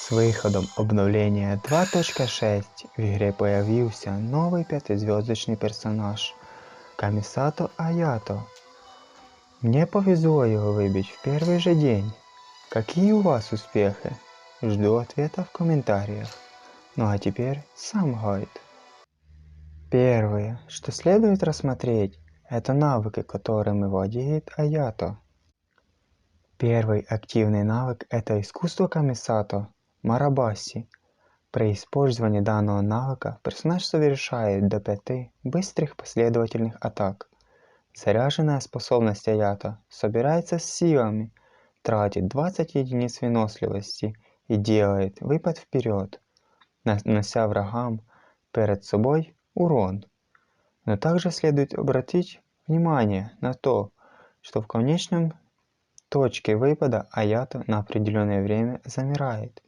С выходом обновления 2.6 в игре появился новый пятизвездочный персонаж Камисато Аято. Мне повезло его выбить в первый же день. Какие у вас успехи? Жду ответа в комментариях. Ну а теперь сам гайд. Первое, что следует рассмотреть, это навыки, которыми владеет Аято. Первый активный навык – это искусство Камисато Марабаси. При использовании данного навыка персонаж совершает до 5 быстрых последовательных атак. Заряженная способность Аято собирается с силами, тратит 20 единиц выносливости и делает выпад вперед, нанося врагам перед собой урон. Но также следует обратить внимание на то, что в конечном точке выпада Аято на определенное время замирает,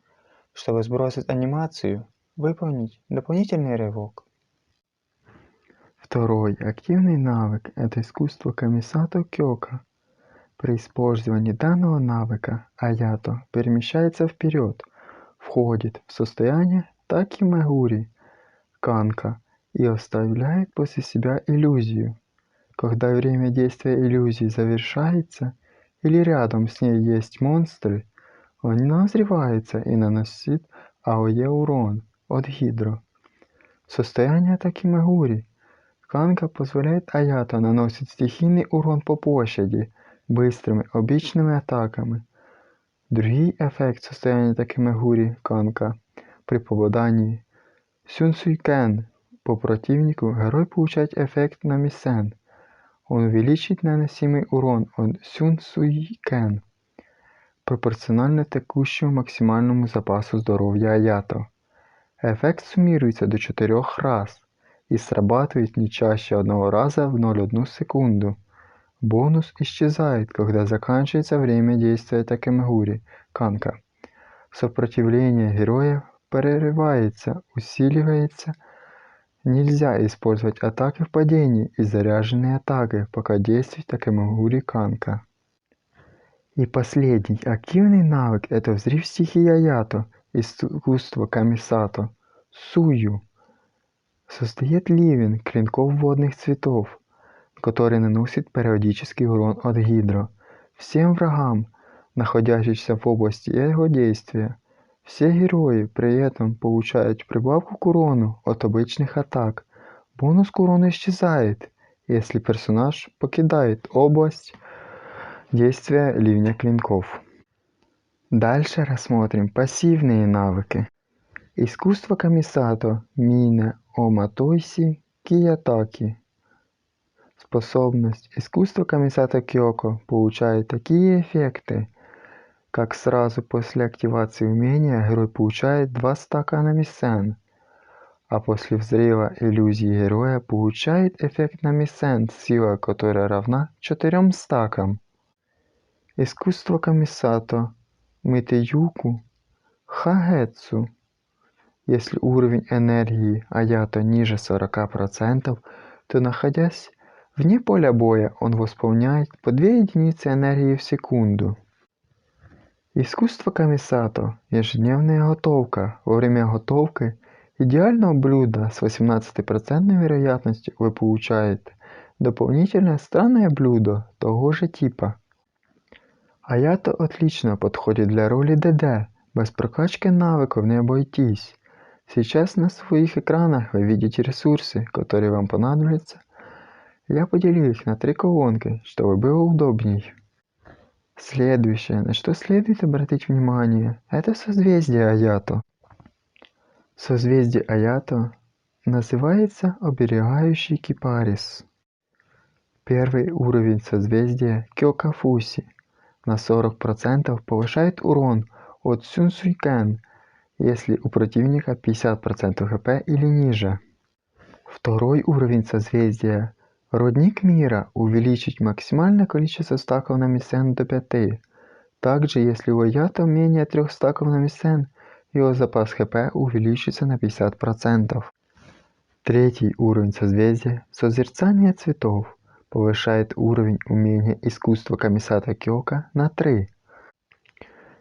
чтобы сбросить анимацию, выполнить дополнительный рывок. Второй активный навык – это искусство Камисато Кёка. При использовании данного навыка Аято перемещается вперед, входит в состояние Таки-Мегури Канка и оставляет после себя иллюзию. Когда время действия иллюзии завершается или рядом с ней есть монстры, он не взрывается и наносит АОЕ урон от Гидро. Состояние Таки-Мегури Канка позволяет Аято наносить стихийный урон по площади быстрыми обычными атаками. Другой эффект состояния Таки-Мегури Канка при попадании Сюнсуйкен по противнику герой получает эффект Намисен. Он увеличит наносимый урон от Сюнсуйкен пропорционально текущему максимальному запасу здоровья Аято. Эффект суммируется до 4 раз и срабатывает не чаще одного раза в 0,1 секунду. Бонус исчезает, когда заканчивается время действия Таки-Мегури Канка. Сопротивление героя прерывается, усиливается. Нельзя использовать атаки в падении и заряженные атаки, пока действует Таки-Мегури Канка. И последний активный навык – это взрыв стихии Аято, искусство Камисато Сую. Создает ливень клинков водных цветов, который наносит периодический урон от Гидро всем врагам, находящимся в области его действия. Все герои при этом получают прибавку к урону от обычных атак. Бонус к урону исчезает, если персонаж покидает область действия ливня клинков. Дальше рассмотрим пассивные навыки. Искусство Камисато Мина Оматойси Киятаки. Способность искусства Камисато Кёко получает такие эффекты, как сразу после активации умения герой получает 2 стака Намисен, а после взрыва иллюзии героя получает эффект Намисен, сила которой равна 4 стакам. Искусство Камисато Митеюку Хагэцу. Если уровень энергии Аято ниже 40%, то, находясь вне поля боя, он восполняет по 2 единицы энергии в секунду. Искусство Камисато – ежедневная готовка. Во время готовки идеального блюда с 18% вероятностью вы получаете дополнительное странное блюдо того же типа. Аято отлично подходит для роли ДД, без прокачки навыков не обойтись. Сейчас на своих экранах вы видите ресурсы, которые вам понадобятся. Я поделил их на 3 колонки, чтобы было удобней. Следующее, на что следует обратить внимание, это созвездие Аято. Созвездие Аято называется Оберегающий Кипарис. Первый уровень созвездия Кёкафуси на 40% повышает урон от Сюнсуйкен, если у противника 50% хп или ниже. Второй уровень созвездия Родник Мира увеличить максимальное количество стаков Намисен до 5. Также, если у Аято менее 3 стаков Намисен, его запас хп увеличится на 50%. Третий уровень созвездия Созерцание цветов повышает уровень умения искусства Камисато Кёка на 3.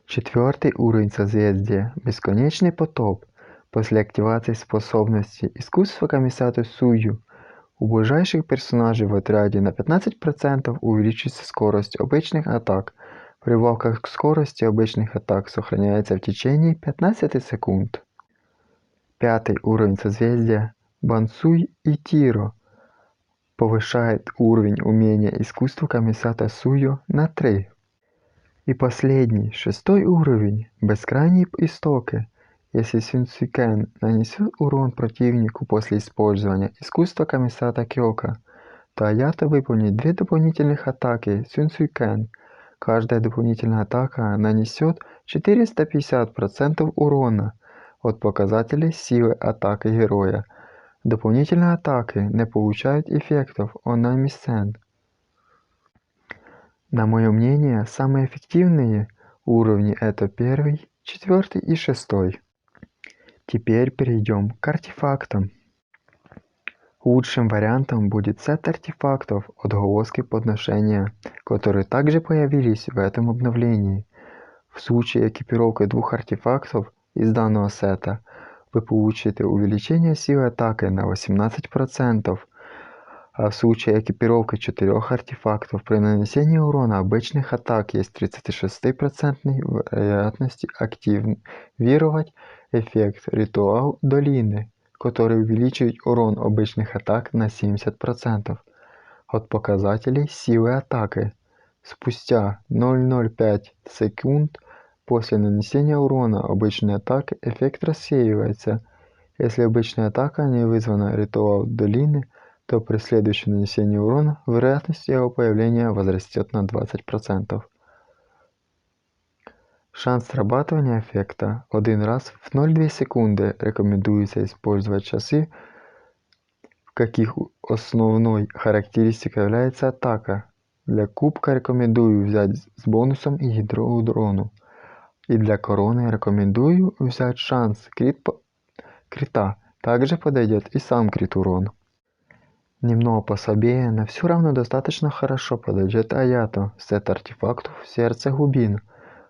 Четвертый уровень созвездия – бесконечный потоп. После активации способности искусства Камисато Сую у ближайших персонажей в отряде на 15% увеличится скорость обычных атак. Прибавка к скорости обычных атак сохраняется в течение 15 секунд. Пятый уровень созвездия Бансуй Итиро повышает уровень умения искусства Камисато Сую на 3. И последний, шестой уровень, бескрайние истоки. Если Сюнцюкен нанесет урон противнику после использования искусства Камисато Кёка, то Аято выполнит 2 дополнительных атаки Сюнцюкен. Каждая дополнительная атака нанесет 450% урона от показателей силы атаки героя. Дополнительные атаки не получают эффектов Онамисен. На мое мнение, самые эффективные уровни это 1, 4 и 6. Теперь перейдем к артефактам. Лучшим вариантом будет сет артефактов «Отголоски подношения», которые также появились в этом обновлении. В случае экипировки 2 артефактов из данного сета вы получите увеличение силы атаки на 18%, а в случае экипировки 4 артефактов при нанесении урона обычных атак есть 36% вероятность активировать эффект «Ритуал долины», который увеличивает урон обычных атак на 70% от показателей силы атаки. Спустя 0,05 секунд после нанесения урона обычной атаки эффект рассеивается. Если обычная атака не вызвана ритуал долины, то при следующем нанесении урона вероятность его появления возрастет на 20%. Шанс срабатывания эффекта 1 раз в 0,2 секунды. Рекомендуется использовать часы, в каких основной характеристикой является атака. Для кубка рекомендую взять с бонусом гидроурону. И для короны рекомендую взять шанс крита. Также подойдет и сам крит урон. Немного послабее, но все равно достаточно хорошо подойдет Аято, сет артефактов Сердце глубин.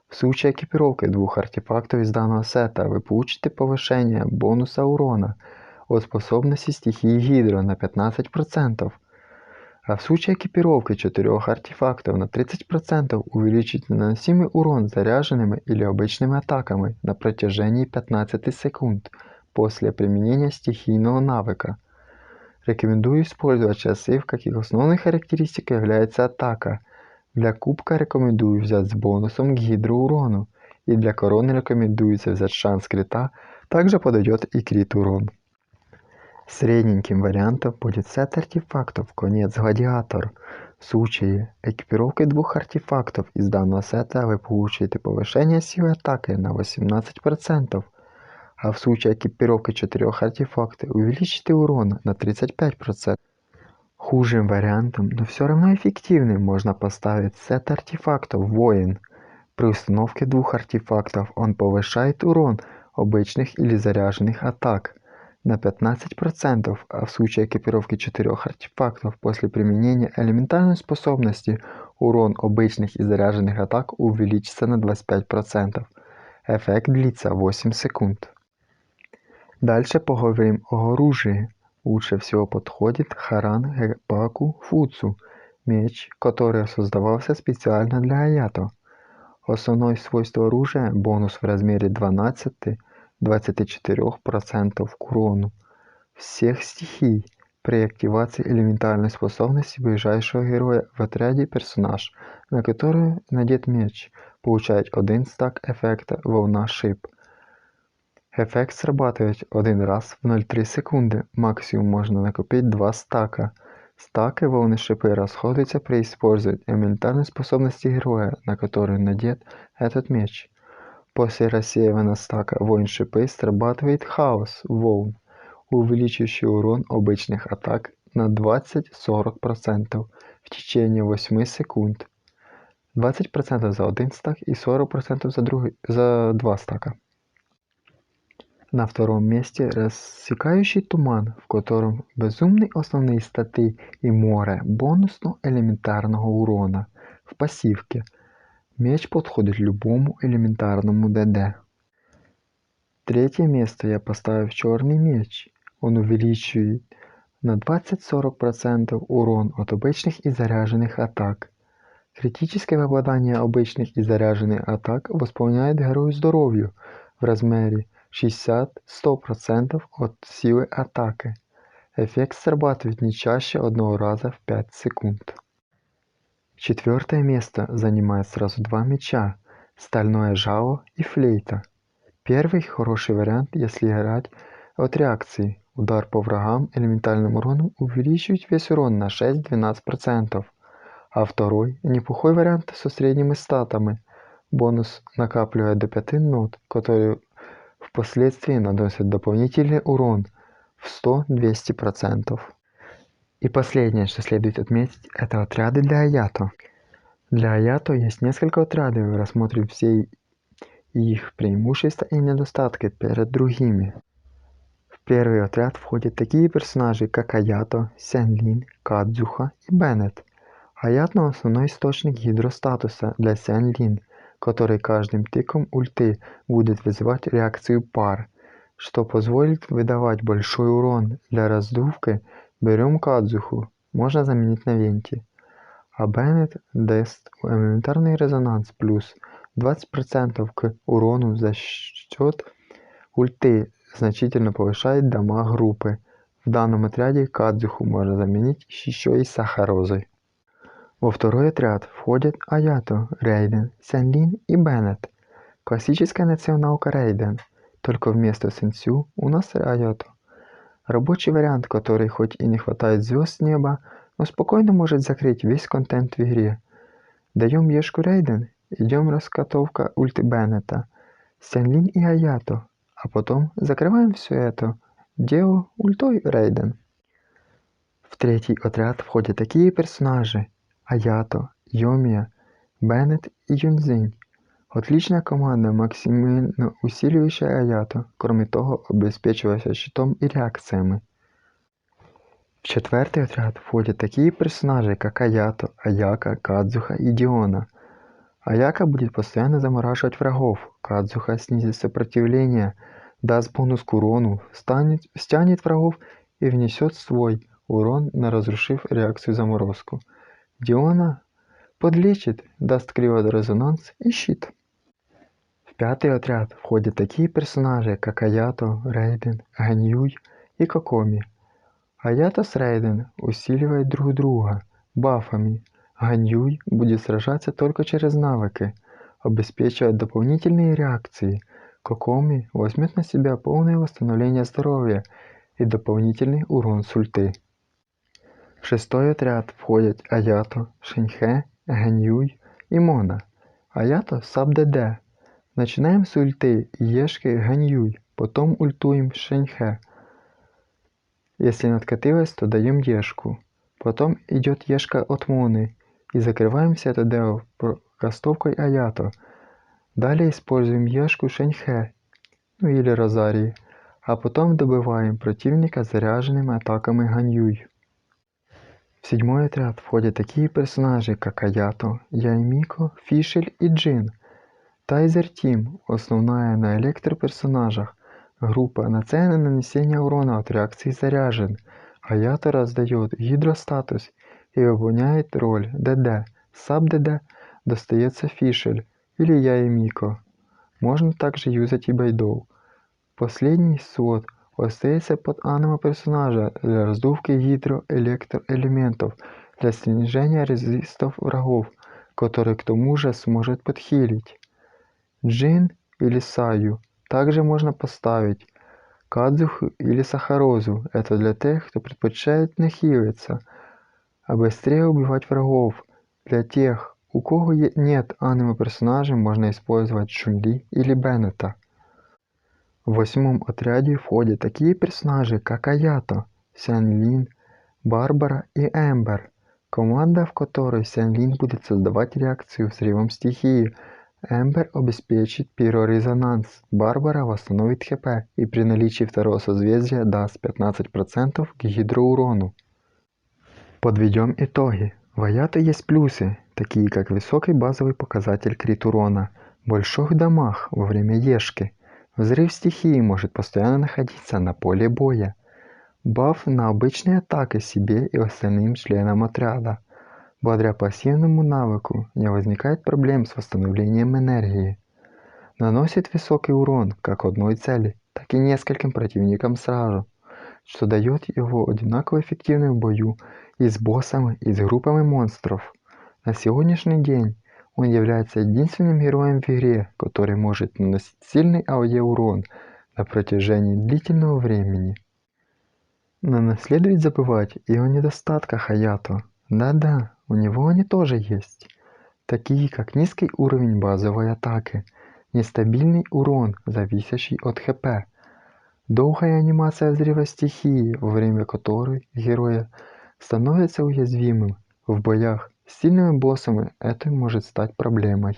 В случае экипировки 2 артефактов из данного сета вы получите повышение бонуса урона от способности стихии Гидро на 15%. А в случае экипировки 4 артефактов на 30% увеличите наносимый урон заряженными или обычными атаками на протяжении 15 секунд после применения стихийного навыка. Рекомендую использовать часы, в каких основной характеристикой является атака. Для кубка рекомендую взять с бонусом к гидроурону. И для короны рекомендуется взять шанс крита, также подойдет и крит урон. Средненьким вариантом будет сет артефактов «Конец Гладиатор». В случае экипировки 2 артефактов из данного сета вы получите повышение силы атаки на 18%. А в случае экипировки 4 артефактов увеличите урон на 35%. Худшим вариантом, но все равно эффективным, можно поставить сет артефактов «Воин». При установке 2 артефактов он повышает урон обычных или заряженных атак на 15%, а в случае экипировки 4 артефактов после применения элементарной способности урон обычных и заряженных атак увеличится на 25%. Эффект длится 8 секунд. Дальше поговорим о оружии. Лучше всего подходит Харан Гепаку Фуцу, меч, который создавался специально для Аято. Основное свойство оружия – бонус в размере 12-24% к урону всех стихий. При активации элементарной способности ближайшего героя в отряде персонаж, на который надет меч, получает 1 стак эффекта «Волна шип». Эффект срабатывает 1 раз в 0,3 секунды, максимум можно накопить 2 стака. Стаки волны шипы расходуются при использовании элементарной способности героя, на который надет этот меч. После рассеивания стака волн шипы срабатывает хаос волн, увеличивающий урон обычных атак на 20-40% в течение 8 секунд. 20% за 1 стак и 40% за 2 стака. На втором месте рассекающий туман, в котором безумные основные статы и море бонусного элементарного урона в пассивке. Меч подходит любому элементарному ДД. Третье место я поставив черный меч. Он увеличивает на 20-40% урон от обычных и заряженных атак. Критическое попадание обычных и заряженных атак восполняет герою здоров'ю в размере 60-100% от силы атаки. Эффект срабатывает не чаще одного раза в 5 секунд. Четвертое место занимает сразу два меча – стальное жало и флейта. Первый хороший вариант, если играть от реакции. Удар по врагам элементальным уроном увеличивает весь урон на 6-12%. А второй – неплохой вариант со средними статами. Бонус накапливает до 5 нот, которые впоследствии наносят дополнительный урон в 100-200%. И последнее, что следует отметить, это отряды для Аято. Для Аято есть несколько отрядов, рассмотрим все их преимущества и недостатки перед другими. В первый отряд входят такие персонажи, как Аято, Сянлин, Кадзуха и Беннет. Аято – основной источник гидростатуса для Сянлин, который каждым тыком ульты будет вызывать реакцию пар, что позволит выдавать большой урон. Для раздувки берем Кадзуху, можно заменить на Венти. А Беннет даст элементарный резонанс плюс 20% к урону за счет ульты, значительно повышает дамаг группы. В данном отряде Кадзуху можно заменить еще и Сахарозой. Во второй отряд входят Аято, Рейден, Сянлин и Беннет. Классическая националка Рейден, только вместо Сенсю у нас Аято. Рабочий вариант, который хоть и не хватает звезд с неба, но спокойно может закрыть весь контент в игре. Даем ешку Рейден, идем раскатовка ульты Беннета, Сянлин и Аято, а потом закрываем все это дело ультой Рейден. В третий отряд входят такие персонажи: Аято, Йомия, Беннет и Юнзинь. Отличная команда, максимально усиливающая Аято, кроме того обеспечивающая щитом и реакциями. В четвертый отряд входят такие персонажи, как Аято, Аяка, Кадзуха и Диона. Аяка будет постоянно замораживать врагов, Кадзуха снизит сопротивление, даст бонус к урону, стянет врагов и внесет свой урон, разрушив реакцию заморозку. Диона подлечит, даст криворезонанс и щит. В пятый отряд входят такие персонажи, как Аято, Рейден, Ганьюй и Кокоми. Аято с Рейден усиливают друг друга бафами. Ганьюй будет сражаться только через навыки, обеспечивая дополнительные реакции. Кокоми возьмет на себя полное восстановление здоровья и дополнительный урон с ульты. В шестой отряд входят Аято, Шинхэ, Ганьюй и Мона. Аято саб ДД. Начинаем с ульты ешки Ганьюй, потом ультуем Шинхэ. Если не откатилось, то даем ешку. Потом идет ешка от Моны и закрываем все это дело кастовкой Аято. Далее используем ешку Шинхэ, или Розарии, а потом добиваем противника заряженными атаками Ганьюй. В седьмой отряд входят такие персонажи, как Аято, Яймико, Фишель и Джин. Тайзер Тим – основная на электроперсонажах. Группа нацелена на нанесение урона от реакции заряжен. Аято раздает гидростатус и выполняет роль ДД. Саб ДД достается Фишель или Яймико. Можно также юзать и Байдоу. Последний слот остается под аниме-персонажа для раздувки гидроэлектроэлементов для снижения резистов врагов, который к тому же сможет подхилить. Джин или Саю также можно поставить. Кадзуху или Сахарозу – это для тех, кто предпочитает не хилиться, а быстрее убивать врагов. Для тех, у кого нет аниме-персонажей, можно использовать Чун-Ли или Беннета. В восьмом отряде входят такие персонажи, как Аято, Сянлин, Барбара и Эмбер. Команда, в которой Сянлин будет создавать реакцию взрывом стихии. Эмбер обеспечит пирорезонанс, Барбара восстановит ХП и при наличии второго созвездия даст 15% к гидроурону. Подведем итоги. В Аято есть плюсы. такие как высокий базовый показатель крит урона в больших домах во время ешки. Взрыв стихии может постоянно находиться на поле боя. Баф на обычные атаки себе и остальным членам отряда. Благодаря пассивному навыку не возникает проблем с восстановлением энергии. Наносит высокий урон как одной цели, так и нескольким противникам сразу, что дает его одинаково эффективным в бою и с боссами, и с группами монстров. На сегодняшний день он является единственным героем в игре, который может наносить сильный АОЕ-урон на протяжении длительного времени. Но не следует забывать и о недостатках Аято. Да-да, у него они тоже есть. Такие как низкий уровень базовой атаки, нестабильный урон, зависящий от ХП, долгая анимация взрыва стихии, во время которой герой становится уязвимым. В боях с сильными боссами это может стать проблемой.